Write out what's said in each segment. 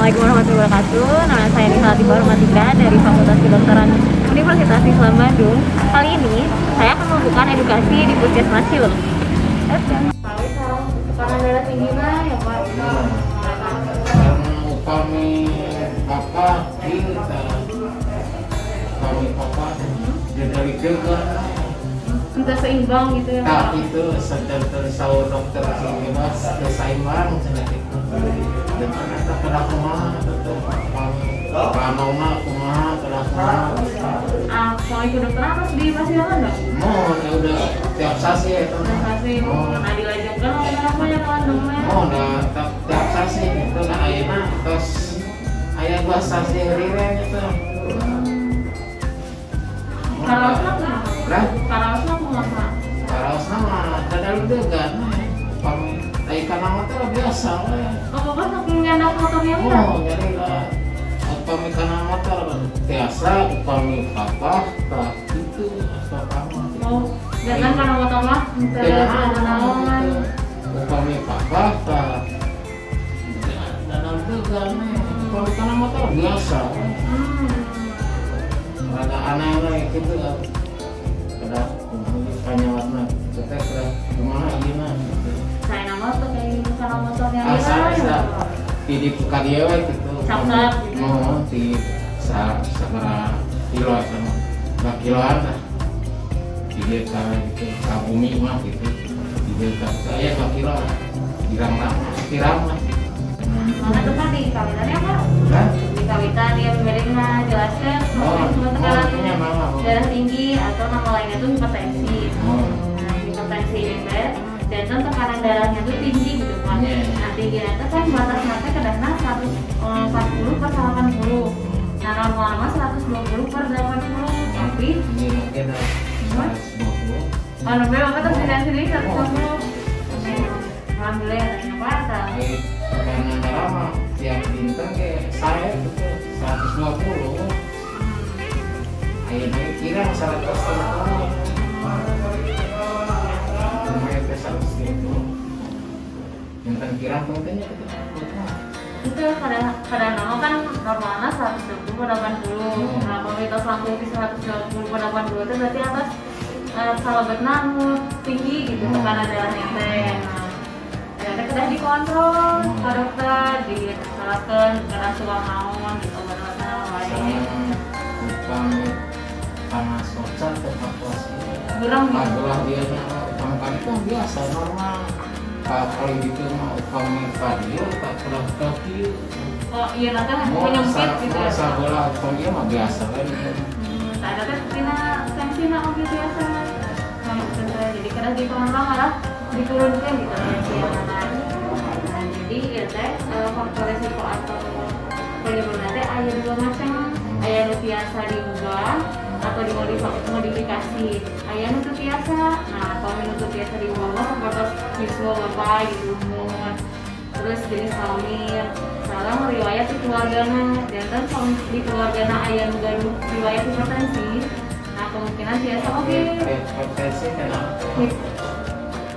Assalamualaikum warahmatullahi wabarakatuh. Nama saya Nisa Latifah Romatika dari Fakultas Kedokteran Universitas Islam Bandung. Kali ini saya akan membuka edukasi di Puskesmas Cilung. Tekanan darah tinggi mah ya Pak? Kami papa dari juga Tidak seimbang gitu ya Pak? itu sedang tersahur dokter ini mas seimbang dan ternyata kena kumaha kami kumaha kena kumaha Kalau ikut dokter apa di Pasialan nggak? mau ya udah tiap sasi itu Nah dilanjutkan apa ya kandungnya? mau udah tiap sasi itu kan ayana terus ayah gua sasi riren itu Karaosna kumaha? Karaosna mah dadal degan kami ikan nama tuh biasa we. Oh kan nyandak motornya ya? Oh jadi lah upami kana motor biasa upami papa tak itu apa kamu Oh jangan karena motor mah naon upami papa tak dadal degan upami kana motor biasa ada aneh-aneh gitu ada penyawatnya kita kira gimana gini saya nama tuh kayak karena motornya asa di buka dia gitu Sap-sap gitu. mau di sabara kilo sama nggak kiloan lah di desa gitu kabumi mah gitu di desa saya 2 kilo dirang lah mana tuh Pak di kawitannya Pak? Di kawitan dia memberinya jelaskan cuma tekanan darah tinggi atau nama lainnya tuh hipertensi. Nah hipertensi ini dan tekanan darahnya tuh tinggi gitu Pak. Nah tinggi itu kan batasnya kadang-kadang 140 per 80. Nah lama-lama 120 per 80 tapi ini mungkin 120 kalau apa tuh sendiri 120. Alhamdulillah ya Pak. karena lama tiap bintang kayak saya itu 120 akhirnya kira 120 lumayan ke 120 bintang kira mungkinnya itu kadang nama kan normalnya 120 per 80. Nah kalau kita selampung di 120 per 80 itu berarti atas salabat namun tinggi gitu tekanan darahnya teh. Nah sudah dikontrol ke dokter, disalahkan karena suang naon gitu obat-obatan lain. kami panas socal evakuasi Gerang gitu. kagulah dia kami kan biasa normal kalau gitu mah kami radio tak pernah kaki Oh iya nanti menyempit gitu ya. sabola kami mah biasa kan Ada kan tensi oke biasa. Jadi kadang dikontrol malah diturunkan gitu tensi yang mana. Nah jadi ya teh faktor resiko atau penyebabnya teh aya dua macam. Aya nu biasa diubah atau dimodifikasi. Aya nu teu biasa. Nah kalau nu teu biasa diubah mah batas visual apa gitu. Terus jenis kelamin. Salah riwayat di keluargana dan kalau di keluargana aya nu gaduh riwayat hipertensi. Nah kemungkinan biasa oke. hipertensi kenapa?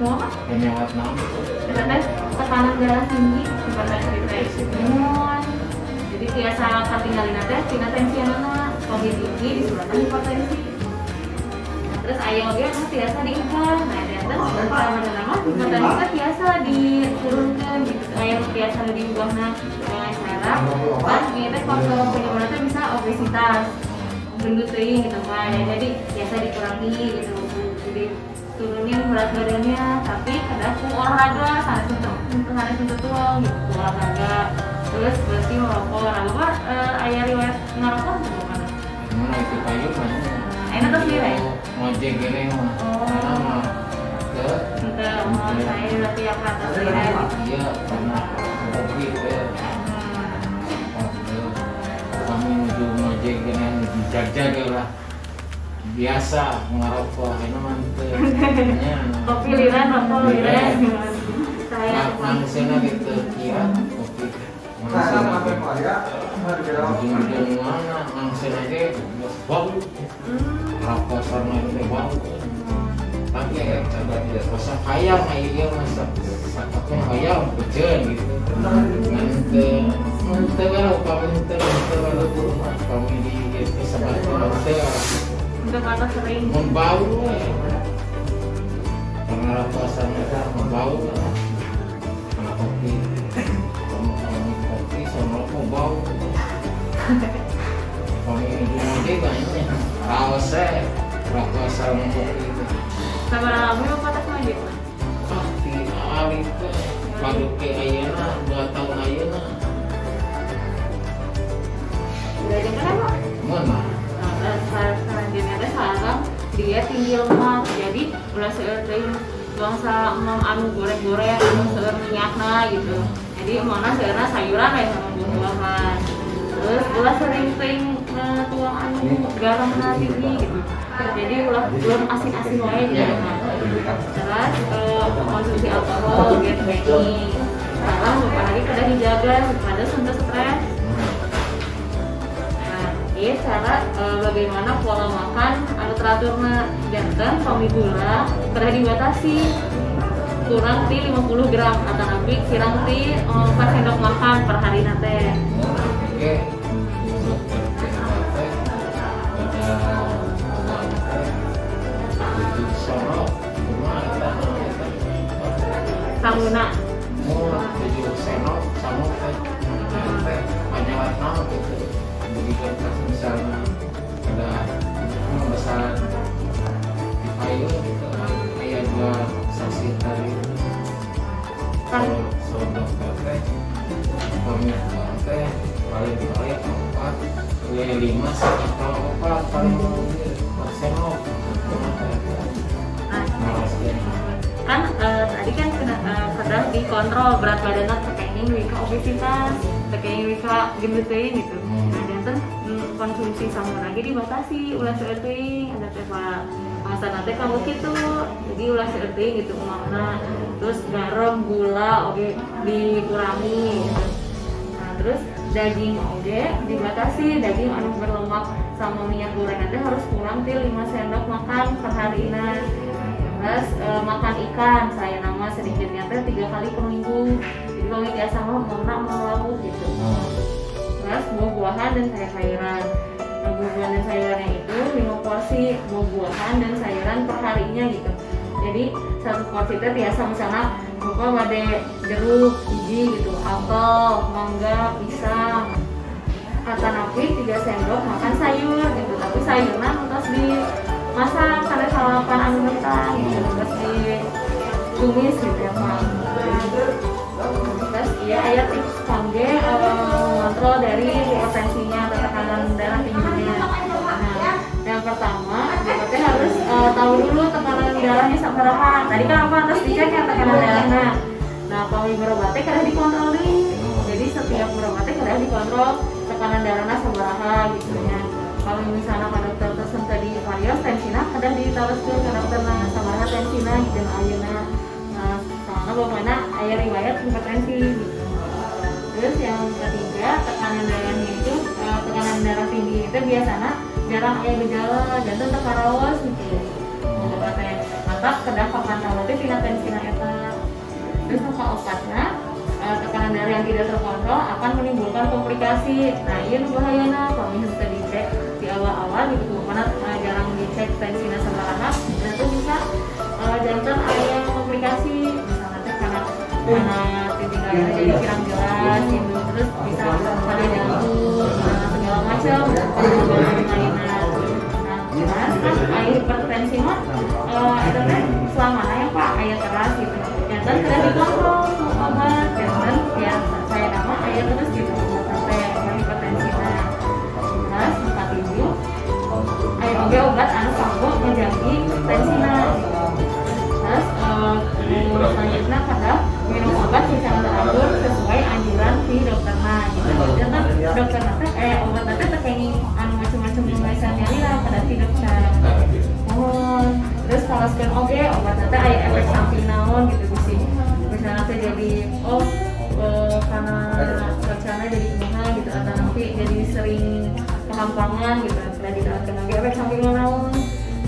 Mau apa? penyawat nama Kita kan tekanan darah tinggi hipertensi imun. Jadi biasa katinggalin nanti tina tensi anak kalau tinggi disulatan hipertensi. Nah, terus ayam oke kan biasa diubah. Nah dan sama nama hipertensi kan biasa diturunkan gitu. Ayam biasa diubah dengan cara kan ini faktor penyebabnya bisa obesitas gendut gitu Pak ya. Jadi biasa dikurangi gitu. Jadi turunin berat badannya tapi kadang olahraga sana sentuh tuang gitu olahraga terus berarti merokok. Nah Bapak ayah riwayat ngerokok atau mana? mana itu kayu kan Enak tuh sih ya? ngojek gini mah karena mah Kita mau saya berarti yang kata sih iya karena hobi kami menuju ngojek gini dijaga lah biasa ngerokok ini mantep kopi liran rokok liran saya manusia gitu kira kopi manusia ujung-ujung mana manusia aja bau rokok sama itu bau tapi ya coba tidak rasa hayang aja masa sakitnya hayang hujan gitu nanti kami di sebelah Untuk kata sering. membau karena rasanya membau karena kopi sama membau kami di nanti kayaknya kaosnya rasa kopi Sama lama lu kata sama dia. pasti alih ke padu ke ayana 2 tahun ayana Udah aja kenapa? mana Selanjutnya teh sekarang dia tinggi lemak, jadi ulah seueur teuing bangsa anu goreng-goreng anu seueur minyakna gitu. Jadi mana seueurna sayuran ya sama buah-buahan. Terus ulah sering teuing tuang anu garamna tinggi gitu. Jadi ulah belum asin-asin wae gitu. Terus konsumsi alkohol biar baik. Sekarang beberapa hari kada dijaga supaya untuk stres. Iya cara bagaimana pola makan anu teraturna janten pami gula kada dibatasi kurang ti 50 gram atau nabi kirang ti 4 sendok makan per hari nate. oke Samuna mau 7 senok sama banyak warna gitu begitu pas misalnya ada pesan di payung gitu kayak 2 saksi tadi kan sodok teh pamit teh paling 4 5 atau 4 paling senok kan tadi kan kadang dikontrol berat badannya tekenging wika obesitas tekenging wika gendut teuing gitu. Nah janten konsumsi samun lagi dibatasi ulah seueur teuing ada teh masa nanti kamu gitu jadi ulah seueur teuing gitu umamna terus garam gula oke dikurangi gitu. Nah terus daging oge dibatasi daging anu berlemak sama minyak goreng nanti harus kurang til 5 sendok makan per harina. Terus makan ikan saya nama sedikitnya teh 3 kali per minggu jadi kalau biasa mau lauk gitu. Terus buah-buahan dan sayur-sayuran. Nah, buah-buahan dan sayurannya itu 5 porsi buah-buahan dan sayuran per harinya gitu. Jadi satu porsi itu biasa misalnya buka wade jeruk biji gitu, apel, mangga, pisang. Kata napi 3 sendok makan sayur gitu, tapi sayurnya terus dimasak kada salapan anu mentah gitu, terus ditumis gitu ya Pak. Terus iya aya tips kangge kontrol dari hipertensinya atau tekanan darah tingginya. Nah, yang pertama kita harus tahu dulu tekanan darahnya sabaraha. Tadi kan apa harus dicek ya tekanan darahnya. Nah, kalau berobat teh kada dikontrol nih. Jadi setiap berobat teh kada dikontrol tekanan darahnya sabaraha gitu ya. Kalau misalnya ke dokter terus tadi varios tensina kada ditawarkan ke dokterna sabaraha tensina gitu ayeuna. Nah, soalnya bagaimana aya riwayat hipertensi gitu. Terus yang ketiga tekanan darahnya itu tekanan darah tinggi itu biasanya jarang aya gejala jantung tekarawas gitu. Maka kedah pakan teh tina tensina eta. Terus maka obatnya tekanan darah yang tidak terkontrol akan menimbulkan komplikasi. Nah, iya bahayana kalau misalnya kita dicek di awal-awal gitu, karena jarang dicek tensinya sabaraha, dan itu bisa jantan ada komplikasi, misalnya teh karena titik darah jadi kurang jelas gitu, terus bisa pada jantung, segala macam, lainnya. Nah, jelas kan air hipertensi mah itu teh selamanya ya Pak, air keras gitu. Jantan tidak dikontrol obat, jantan ya saya nama air terus gitu, sampai hipertensi. Terus 4.000 air obat anu kanggo menjaga tensina. Terus selanjutnya pada minum obat secara teratur sesuai anjuran si dokterna gitu. Jantan dokterna teh obat teh tekenging anu macam-macam pemeriksaan lah pada si dokter. Terus kalau scan oge obat teh aya efek samping naon gitu sih. Misalnya teh jadi karena cuacanya jadi gimana gitu atau nanti jadi sering kehampangan gitu sudah diterapkan lagi efek samping naon.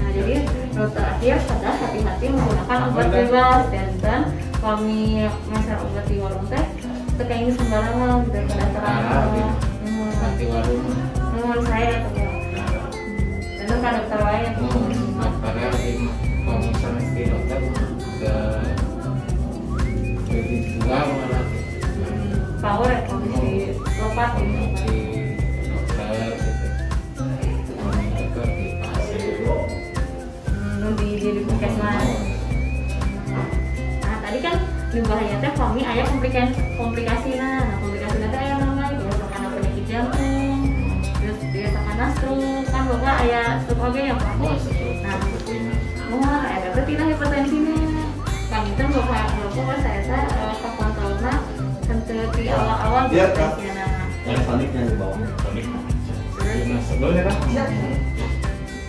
Nah jadi dokter akhir sadar hati-hati menggunakan obat bebas dan kami masak obat di warung teh Kayaknya sembarangan gitu pada terang. Nanti warung. Saya tuh. Itu kan dokter lain. Dokternya kalau misalnya di dokter ke dijual malah. Power ya kondisi lompat di dokter gitu. Di pasir. Di puskesmas. Nah tadi kan di bahaya teh kami aya komplikasi nah komplikasi nanti aya namanya biasa karena penyakit jantung, terus biasa karena stroke kan bapak aya stroke oge ya pak. Nah, ada tina hipertensinya. Kami teh bapak saya kontrolna henteu di awal-awal hipertensinya. Yang toniknya di bawahnya tonik. Terus sebelumnya kan.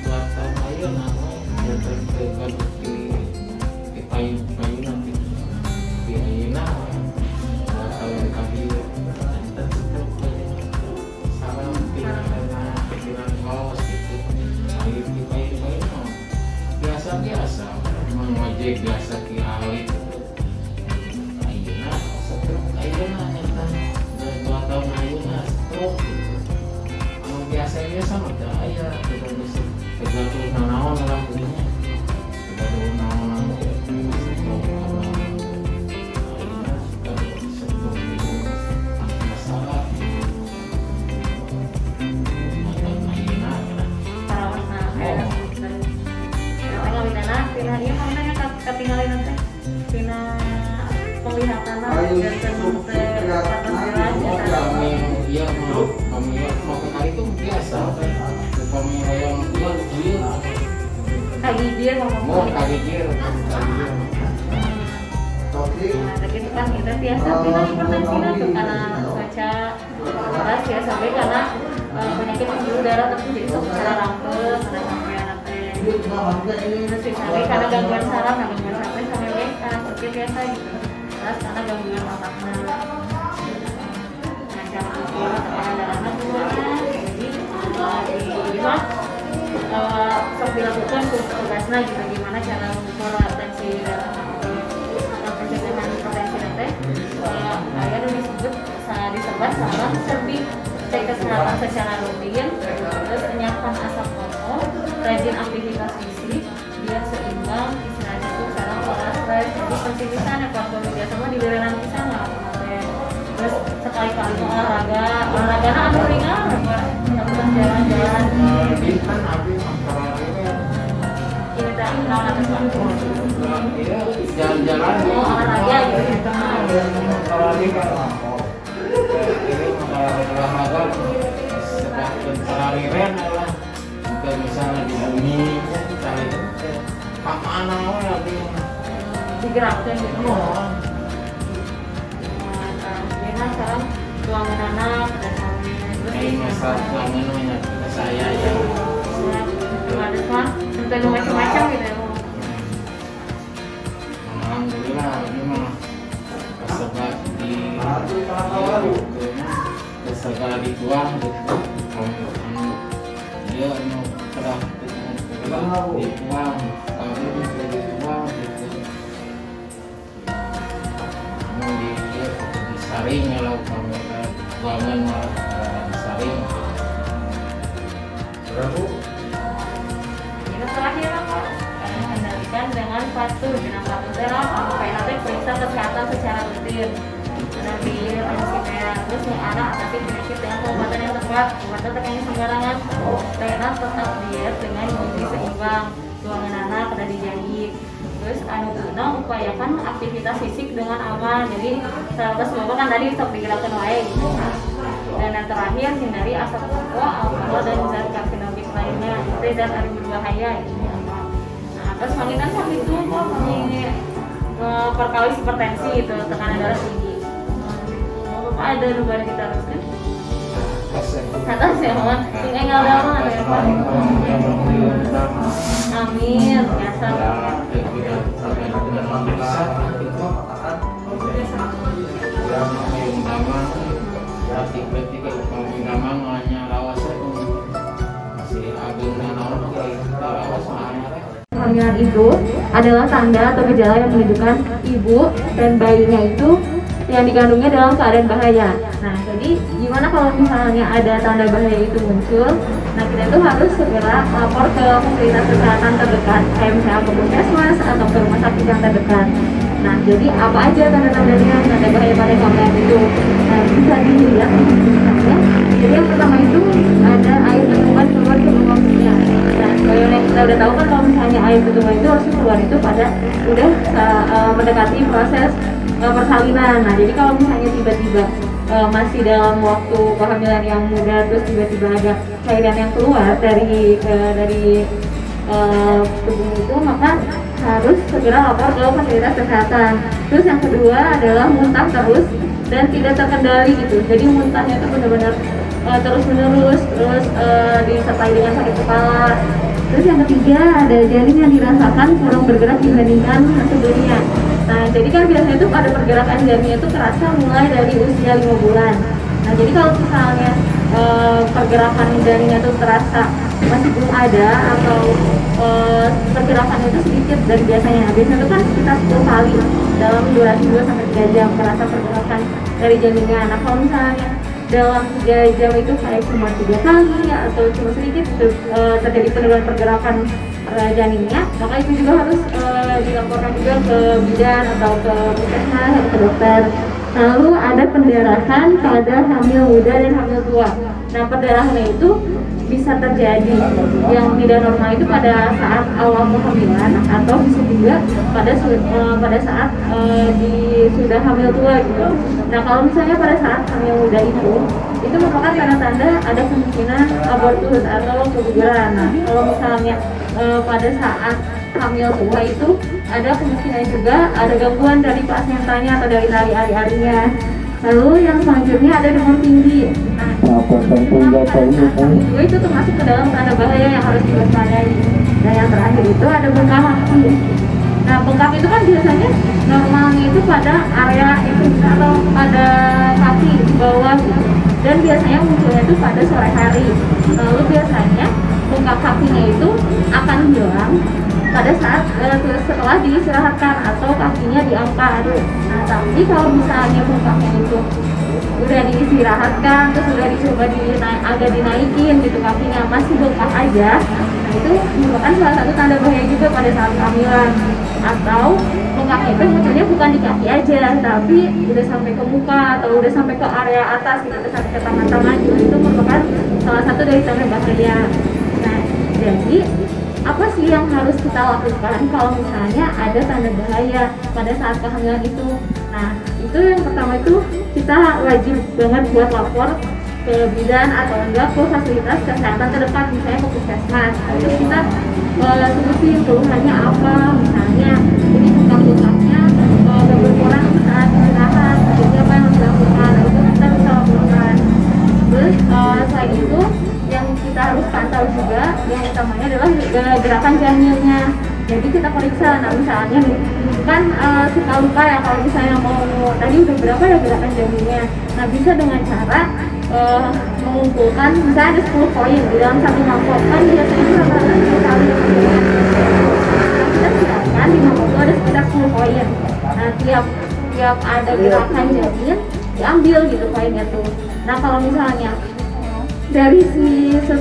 Buat ayo namanya terdekat di payu nanti. Nah, kalau kami sama pikiran kaos gitu, biasa mengojek biasa kialit. Ayeuna stroke, ayeuna nyata 2 tahun ayeuna stroke. Biasa mah teh aya tergantung nanaon lah punya, tergantung nanaon. Ketinggalan nanti tina penglihatan dan iya mau ke kali itu biasa kami yang kali dia mau kali dia tapi itu kan kita biasa tina hipertensi tuh karena cuaca panas ya sampai karena penyakit pembuluh darah terus jadi secara rampes ada sampai terus misalnya karena gangguan saraf, sampai WK seperti biasa gitu. Terus karena gangguan otaknya, nah cara ukur tekanan darahnya turun, jadi di mah sok dilakukan tugasnya gitu gimana cara ukur tensi darah, pencegahan hipertensi nanti, ayah disebut sama sering cek kesehatan secara rutin, terus menyiapkan asap rokok, rajin aktivitas fisik biar seimbang, istirahat cukup, sarang pola stres. Jadi penting di sana kalau biasa mah di berenang di sana. Terus sekali-kali olahraga anu ringan, teman jalan-jalan. Kan habis antara Ini tadi kenal atas jalan-jalan. Olahraga gitu. Olahraga sehari-hari adalah misalnya di bumi misalnya mana lagi digerakkan gitu. Nah sekarang ruangan anak dan ini masalah ruangannya kita saya ya ada kan tentu macam-macam gitu ya. Alhamdulillah ini mah kesebat di segala dituang gitu. Dia mau kerah dituang, kami juga dituang gitu. Mau disaring ya lah kami ruangan malah disaring. Berapa? Ini terakhir apa? Kendalikan dengan patuh sampai nanti periksa kesehatan secara rutin. Nanti terus mengarah atasi penyakit dengan pengobatan yang tepat, obatnya tekannya sembarangan. Rena tetap diet dengan gizi seimbang, ruangan anak pada dijahit. Terus guna upayakan aktivitas fisik dengan aman. Jadi terus bapak kan tadi stop digerakkan wae gitu. Dan yang terakhir hindari asap rokok, alkohol dan zat karsinogik lainnya, itu zat yang berbahaya. Nah terus manginan sampai itu kok perkalis hipertensi itu tekanan darah tinggi. Ada lupa kita teruskan atas ya mohon tinggal dalam ada apa amin biasa Kehamilan itu adalah tanda atau gejala yang menunjukkan ibu dan bayinya itu yang dikandungnya dalam keadaan bahaya. Nah, jadi gimana kalau misalnya ada tanda bahaya itu muncul? Nah, kita itu harus segera lapor ke fasilitas kesehatan terdekat, kayak misalnya ke puskesmas atau ke rumah sakit yang terdekat. Nah, jadi apa aja tanda-tandanya tanda bahaya pada kehamilan itu? Nah, bisa dilihat misalnya. Jadi yang pertama itu ada air ketuban keluar ke waktunya. Nah, yang kita udah tahu kan kalau misalnya air ketuban itu harus keluar itu pada udah mendekati proses persalinan. Nah, jadi kalau misalnya tiba-tiba masih dalam waktu kehamilan yang muda terus tiba-tiba ada cairan yang keluar dari tubuh itu, maka harus segera lapor ke fasilitas kesehatan. Terus yang kedua adalah muntah terus dan tidak terkendali gitu. Jadi muntahnya itu benar-benar terus-menerus, terus disertai dengan sakit kepala. Terus yang ketiga ada janin yang dirasakan kurang bergerak dibandingkan sebelumnya. Nah, jadi kan biasanya itu pada pergerakan janinnya itu terasa mulai dari usia 5 bulan. Nah, jadi kalau misalnya pergerakan janinnya itu terasa masih belum ada atau pergerakannya itu sedikit dari biasanya. Biasanya itu kan sekitar 10 kali dalam durasi 2-3 jam terasa pergerakan dari janinnya. Nah, kalau misalnya dalam 3 jam itu kayak cuma 3 kali atau cuma sedikit itu terjadi penurunan pergerakan janinnya, maka itu juga harus dilaporkan juga ke bidan atau ke puskesmas atau ke dokter. Lalu ada pendarahan pada hamil muda dan hamil tua. Nah, perdarahannya itu bisa terjadi yang tidak normal itu pada saat awal kehamilan atau bisa juga pada saat sudah hamil tua gitu. Nah, kalau misalnya pada saat hamil muda itu merupakan tanda-tanda ada kemungkinan abortus atau keguguran. Nah, kalau misalnya pada saat hamil tua itu ada kemungkinan juga ada gangguan dari plasentanya atau dari ari-arinya. Lalu yang selanjutnya ada demam tinggi. Nah, itu termasuk ke dalam tanda bahaya yang harus diwaspadai. Dan yang terakhir itu ada bengkak kaki. Nah, bengkak itu kan biasanya normalnya itu pada area itu atau pada kaki bawah gitu. Dan biasanya munculnya itu pada sore hari. Lalu biasanya bengkak kakinya itu akan hilang pada saat setelah diistirahatkan atau kakinya diangkat. Nah, tapi kalau misalnya bengkaknya itu udah diistirahatkan terus udah dicoba agak dinaikin gitu kakinya masih bengkak aja, nah itu merupakan salah satu tanda bahaya juga pada saat kehamilan. Atau bengkaknya itu munculnya bukan di kaki aja tapi udah sampai ke muka atau udah sampai ke area atas gitu, udah sampai ke tangan-tangan juga, itu merupakan salah satu dari tanda bahaya. Nah, jadi apa sih yang harus kita lakukan kalau misalnya ada tanda bahaya pada saat kehamilan itu? Nah, itu yang pertama itu kita wajib banget buat lapor ke bidan atau enggak ke fasilitas kesehatan terdekat, misalnya ke puskesmas. Terus kita sebutin keluhannya apa, misalnya jadi bengkak-bengkaknya berkurang saat istirahat, jadi apa yang harus dilakukan, itu kita bisa lakukan. Terus selain itu yang kita harus pantau juga yang utamanya adalah gerakan janinnya. Jadi kita periksa, nah misalnya nih kan suka lupa ya kalau misalnya mau tadi udah berapa ya gerakan janinnya. Nah, bisa dengan cara mengumpulkan misalnya ada 10 koin di dalam satu mangkok, kan biasanya itu rata-rata 10 kali. Nah, kita siapkan di mangkok itu ada sekitar 10 koin. Nah, tiap ada gerakan janin diambil gitu koinnya tuh. Nah, kalau misalnya dari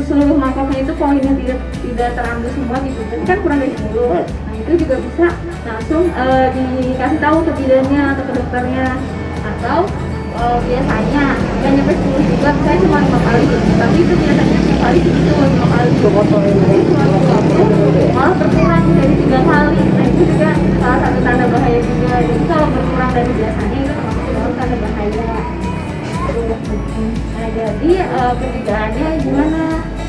seluruh mangkoknya itu koinnya tidak terambil semua gitu, kan kurang dari 10. Nah, itu juga bisa langsung dikasih tahu ke bidannya atau ke dokternya. Atau biasanya yang nyampe 10 juga, saya cuma 5 kali gitu. Tapi itu biasanya setiap kali segitu 5 kali. Jadi cuma 20 malah berkurang dari 3 kali. Nah, itu juga salah satu tanda bahaya juga. Jadi kalau berkurang dari biasanya itu termasuk dalam tanda bahaya. Nah, jadi pencegahannya gimana?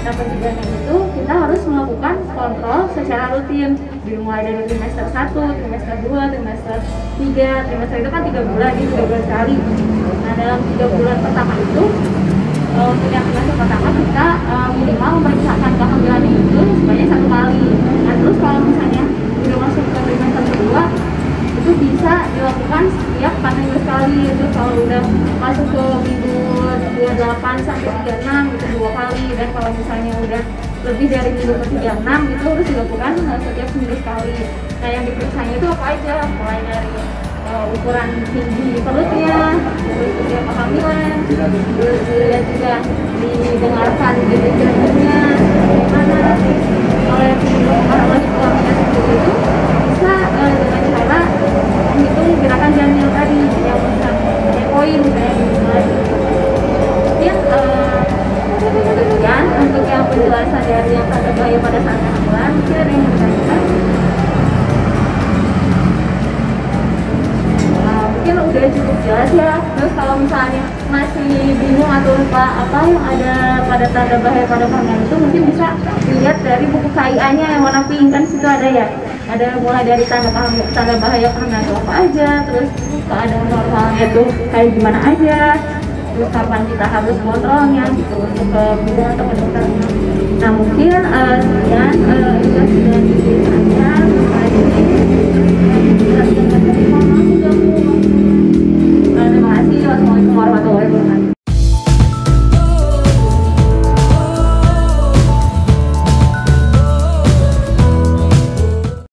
Nah, pencegahannya itu kita harus melakukan kontrol secara rutin, dimulai dari trimester 1, trimester 2, trimester 3. Trimester itu kan 3 bulan, jadi 3 bulan sekali. Nah, dalam 3 bulan pertama itu untuk yang trimester pertama kita minimal memeriksakan kehamilan itu sebanyak 1 kali. Nah, terus kalau misalnya udah masuk ke trimester kedua itu bisa dilakukan setiap 4 minggu sekali. Itu kalau udah masuk ke minggu 28 sampai 36 itu 2 kali, dan kalau misalnya udah lebih dari minggu ke 36 itu harus dilakukan setiap seminggu sekali. Nah, yang diperiksanya itu apa aja, mulai dari ukuran tinggi perutnya, terus usia kehamilan, terus dilihat juga didengarkan jadi jantungnya bagaimana. Kalau yang lagi kehamilan seperti itu bisa dengan cara menghitung gerakan janin tadi yang bisa poin misalnya demikian untuk yang penjelasan dari yang tanda bahaya pada saat kehamilan. Mungkin ada yang bertanya. Mungkin udah cukup jelas ya. Terus kalau misalnya masih bingung atau lupa apa yang ada pada tanda bahaya pada kehamilan itu, mungkin bisa dilihat dari buku KIA-nya yang warna pink, kan situ ada ya. Ada mulai dari tanda bahaya kehamilan itu apa aja, terus keadaan normalnya tuh kayak gimana aja, terus kapan kita harus kontrolnya gitu untuk ke bidan atau ke dokter. Nah mungkin sekian juga sudah diberikannya. Terima kasih. Wassalamualaikum warahmatullahi wabarakatuh.